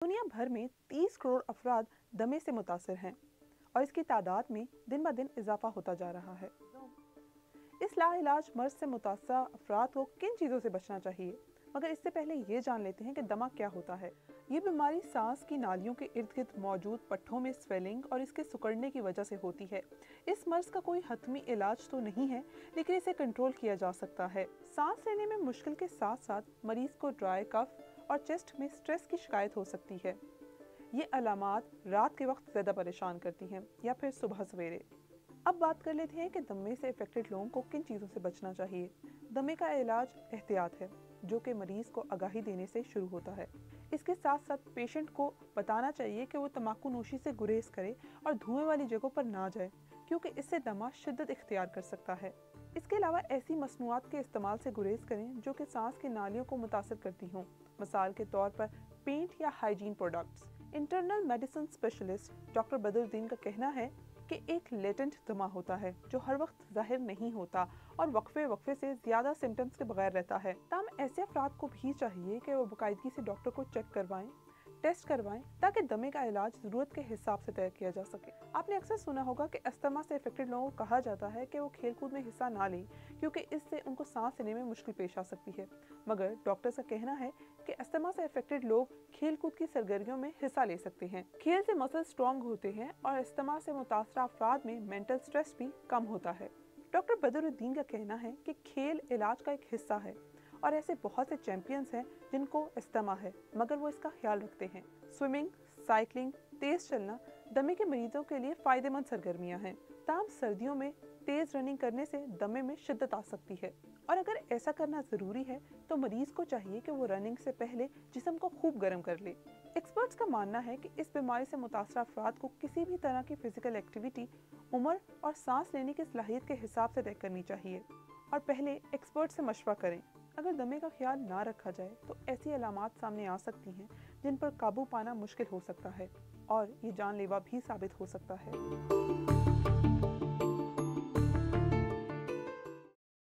दुनिया भर में 30 करोड़ अफराद दमे से मुतासिर हैं और इसकी तादाद में दिन ब दिन इजाफा होता जा रहा है। इस लाइलाज मर्ज से मुतासरा अफराद को किन चीज़ों से बचना चाहिए, मगर इससे पहले ये जान लेते हैं कि दमा क्या होता है। ये बीमारी सांस की नालियों के इर्द गिर्द मौजूद पट्टों में स्वेलिंग और इसके सिकुड़ने की वजह से होती है। इस मर्ज का कोई हतमी इलाज तो नहीं है, लेकिन इसे कंट्रोल किया जा सकता है। सांस लेने में मुश्किल के साथ साथ मरीज को ड्राई कफ और चेस्ट में स्ट्रेस की शिकायत हो सकती है। ये अलामात रात के वक्त ज़्यादा परेशान करती हैं या फिर सुबह सवेरे। अब बात कर लेते हैं कि दमे से इफेक्टेड लोगों को किन चीज़ों से बचना चाहिए। दमे का इलाज एहतियात है, जो कि मरीज को आगाही देने से शुरू होता है। इसके साथ साथ पेशेंट को बताना चाहिए कि वो तंबाकू नोशी से गुरेज करे और धुएं वाली जगहों पर ना जाए, क्योंकि इससे दमा शिद्दत इख्तियार कर सकता है। इसके अलावा ऐसी मसनूआत के इस्तेमाल से गुरेज करें जो कि सांस की नालियों को मुतासर करती हों, मिसाल के तौर पर पेंट या hygiene products. Internal medicine specialist doctor Badruddin का कहना है कि एक लेटेंट दमा होता है जो हर वक्त जाहिर नहीं होता और वक्फे से ज़्यादा सिम्टम्स के बगैर रहता है। तमाम ऐसे अफराद को भी चाहिए कि वो बाकायदगी से डॉक्टर को चेक करवाएं, टेस्ट करवाएं, ताकि दमे का इलाज ज़रूरत के हिसाब से तय किया जा सके। आपने अक्सर सुना होगा कि अस्थमा से इफेक्टेड लोगों को कहा जाता है कि वो खेलकूद में हिस्सा ना लें, क्योंकि इससे उनको सांस लेने में मुश्किल पेश आ सकती है। मगर डॉक्टर्स का कहना है कि अस्थमा से इफेक्टेड लोग खेलकूद की सरगर्मियों में हिस्सा ले सकते हैं। खेल से मसल स्ट्रॉन्ग होते हैं और अस्थमा से मुतासरा अफराद में मेंटल स्ट्रेस भी कम होता है। डॉक्टर बदरुद्दीन का कहना है कि खेल इलाज का एक हिस्सा है और ऐसे बहुत से चैंपियंस हैं जिनको अस्थमा है, मगर वो इसका ख्याल रखते हैं। स्विमिंग, साइकिलिंग, तेज चलना दमे के मरीजों के लिए फायदेमंद सरगर्मियां हैं। ताम सर्दियों में तेज रनिंग करने से दमे में शिद्दत आ सकती है, और अगर ऐसा करना ज़रूरी है तो मरीज को चाहिए कि वो रनिंग से पहले जिस्म को खूब गर्म कर ले। एक्सपर्ट्स का मानना है कि इस बीमारी से मुतासरा अफराद को किसी भी तरह की फिजिकल एक्टिविटी उम्र और सांस लेने की सलाहियत के हिसाब से तय करनी चाहिए, और पहले एक्सपर्ट से मशवरा करें। अगर दमे का ख्याल ना रखा जाए तो ऐसी अलामात सामने आ सकती हैं जिन पर काबू पाना मुश्किल हो सकता है और ये जानलेवा भी साबित हो सकता है।